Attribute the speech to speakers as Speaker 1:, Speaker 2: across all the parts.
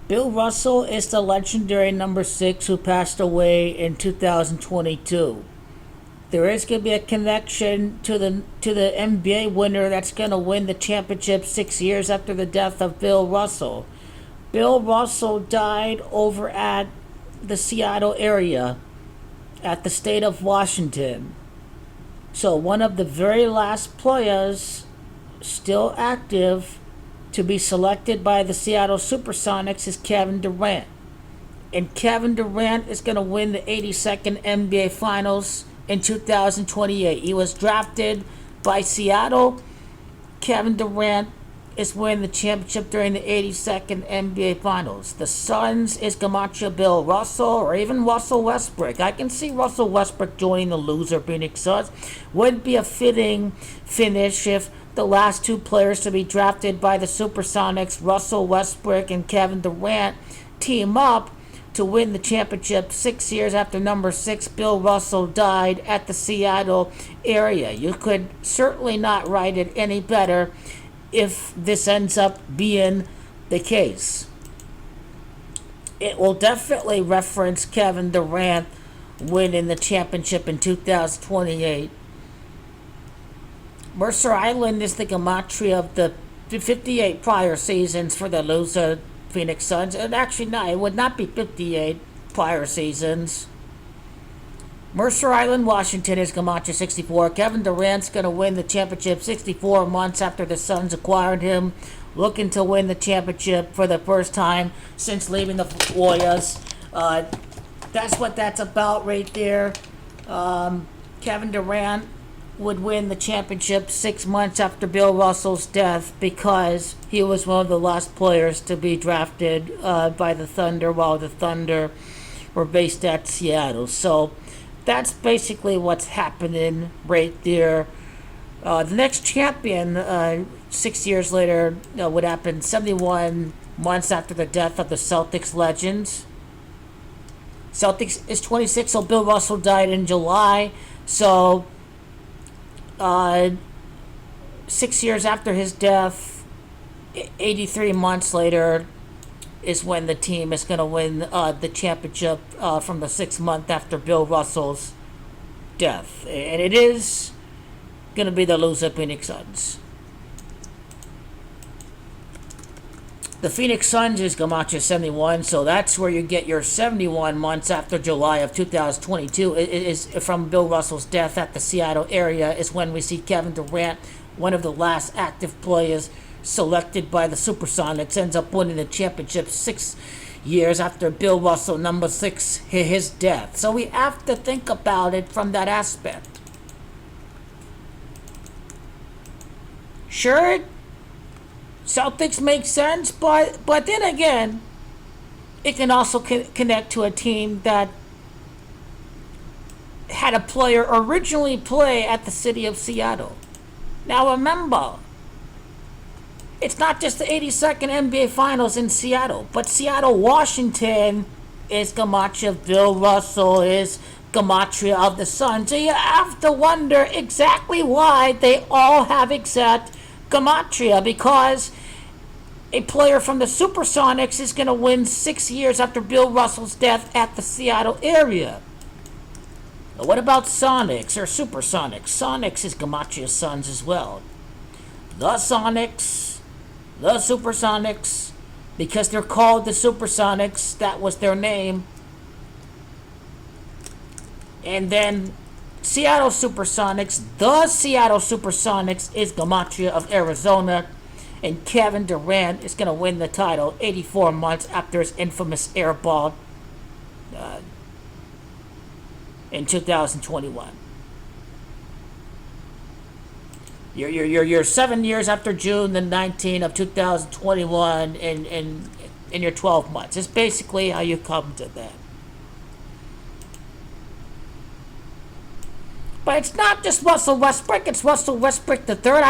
Speaker 1: Bill Russell is the legendary number 6 who passed away in 2022. There is going to be a connection to the NBA winner that's going to win the championship 6 years after the death of Bill Russell. Bill Russell died over at the Seattle area at the state of Washington. So one of the very last players still active to be selected by the Seattle Supersonics is Kevin Durant. And Kevin Durant is going to win the 82nd NBA Finals in 2028. He was drafted by Seattle. Kevin Durant is winning the championship during the 82nd NBA Finals. The Suns is Gamacha Bill Russell or even Russell Westbrook. I can see Russell Westbrook joining the loser Phoenix Suns. Would be a fitting finish if the last two players to be drafted by the Supersonics, Russell Westbrook and Kevin Durant, team up to win the championship 6 years after number 6 Bill Russell died at the Seattle area. You could certainly not write it any better if this ends up being the case. It will definitely reference Kevin Durant winning the championship in 2028. Mercer Island is the gematria of the 58 prior seasons for the loser Phoenix Suns. And actually, no, it would not be 58 prior seasons. Mercer Island, Washington is gematria 64. Kevin Durant's going to win the championship 64 months after the Suns acquired him, looking to win the championship for the first time since leaving the Warriors. That's what that's about right there. Kevin Durant would win the championship 6 months after Bill Russell's death because he was one of the last players to be drafted by the Thunder while the Thunder were based at Seattle. So that's basically what's happening right there. The next champion 6 years later would happen 71 months after the death of the Celtics legends. Celtics is 26, so Bill Russell died in July. So 6 years after his death, 83 months later, is when the team is going to win the championship from the 6th month after Bill Russell's death. And it is going to be the loser Phoenix Suns. The Phoenix Suns is gematria 71, so that's where you get your 71 months after July of 2022. It is from Bill Russell's death at the Seattle area is when we see Kevin Durant, one of the last active players selected by the Supersonics, ends up winning the championship 6 years after Bill Russell, number 6, his death. So we have to think about it from that aspect. Sure, Celtics make sense, but then again, it can also connect to a team that had a player originally play at the city of Seattle. Now remember, it's not just the 82nd NBA Finals in Seattle, but Seattle, Washington is gematria of Bill Russell, is gematria of the Suns. So you have to wonder exactly why they all have exact gematria, because a player from the Supersonics is going to win 6 years after Bill Russell's death at the Seattle area. But what about Sonics or Supersonics? Sonics is gematria Suns as well. The Sonics, the Supersonics, because they're called the Supersonics, that was their name. And then Seattle Supersonics, the Seattle Supersonics is gematria of Arizona, and Kevin Durant is going to win the title 84 months after his infamous air ball in 2021. You're 7 years after June the 19th of 2021 in your 12 months. It's basically how you come to that. But it's not just Russell Westbrook, it's Russell Westbrook the third.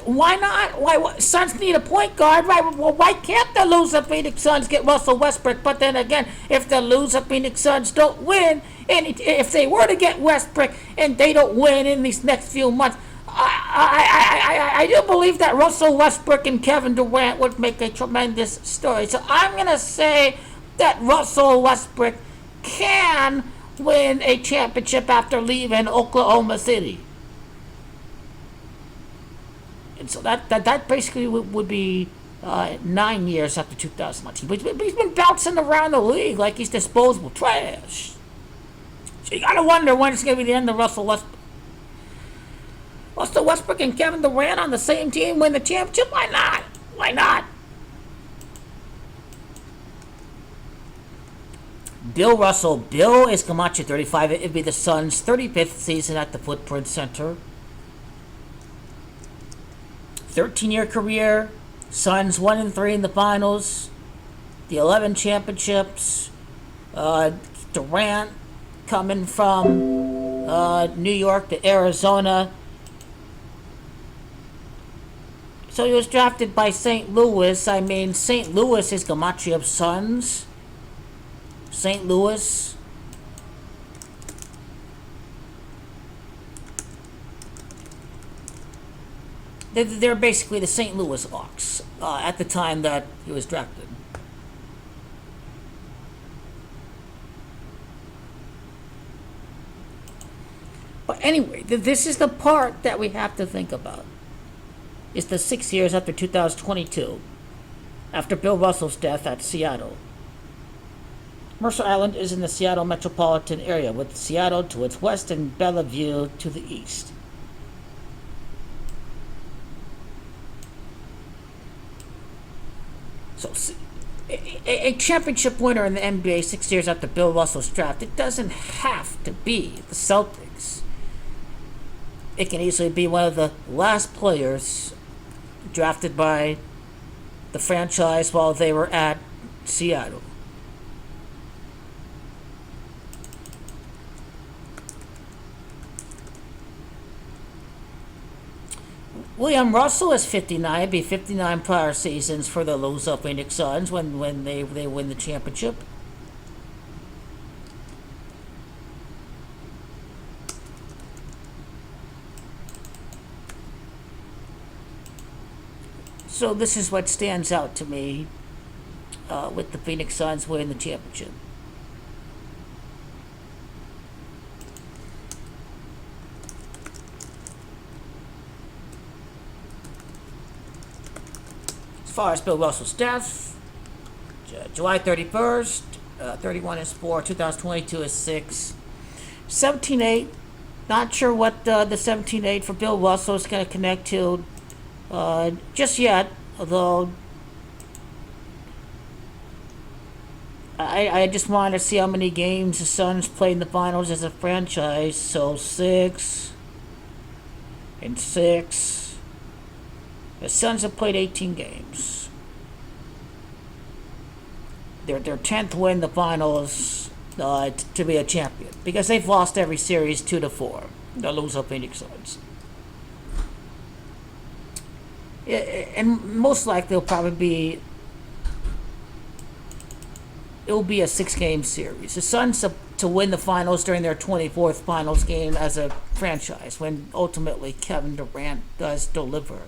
Speaker 1: Why not? Why Suns need a point guard, right? Well, why can't the loser Phoenix Suns get Russell Westbrook? But then again, if the loser Phoenix Suns don't win, and if they were to get Westbrook and they don't win in these next few months, I do believe that Russell Westbrook and Kevin Durant would make a tremendous story. So I'm going to say that Russell Westbrook can win a championship after leaving Oklahoma City. And so that basically would be 9 years after 2019. But he's been bouncing around the league like he's disposable trash. So you got to wonder when it's going to be the end of Russell Westbrook. Russell Westbrook and Kevin Durant on the same team win the championship? Why not? Why not? Bill Russell. Bill is Camacho 35. It'd be the Suns' 35th season at the Footprint Center. 13-year career. Suns 1-3 in the finals. The 11 championships. Durant coming from New York to Arizona. So he was drafted by St. Louis. I mean, St. Louis is Gematria of Suns. St. Louis. They're basically the St. Louis Hawks at the time that he was drafted. But anyway, this is the part that we have to think about. It's the 6 years after 2022, after Bill Russell's death at Seattle. Mercer Island is in the Seattle metropolitan area, with Seattle to its west and Bellevue to the east. So, a championship winner in the NBA 6 years after Bill Russell's draft, it doesn't have to be the Celtics. It can easily be one of the last players drafted by the franchise while they were at Seattle. William Russell is 59. It'd be 59 prior seasons for the loser Phoenix Suns when they win the championship. So this is what stands out to me with the Phoenix Suns winning the championship. As far as Bill Russell's death, July 31st, 31 is 4, 2022 is 6. 17-8, not sure what the 17-8 for Bill Russell is going to connect to just yet, although I just wanted to see how many games the Suns played in the finals as a franchise. So 6 and 6. The Suns have played 18 games. Their 10th win in the finals to be a champion, because they've lost every series 2-4. The loser Phoenix Suns. And most likely it will be a 6-game series. The Suns to win the finals during their 24th finals game as a franchise, when ultimately Kevin Durant does deliver.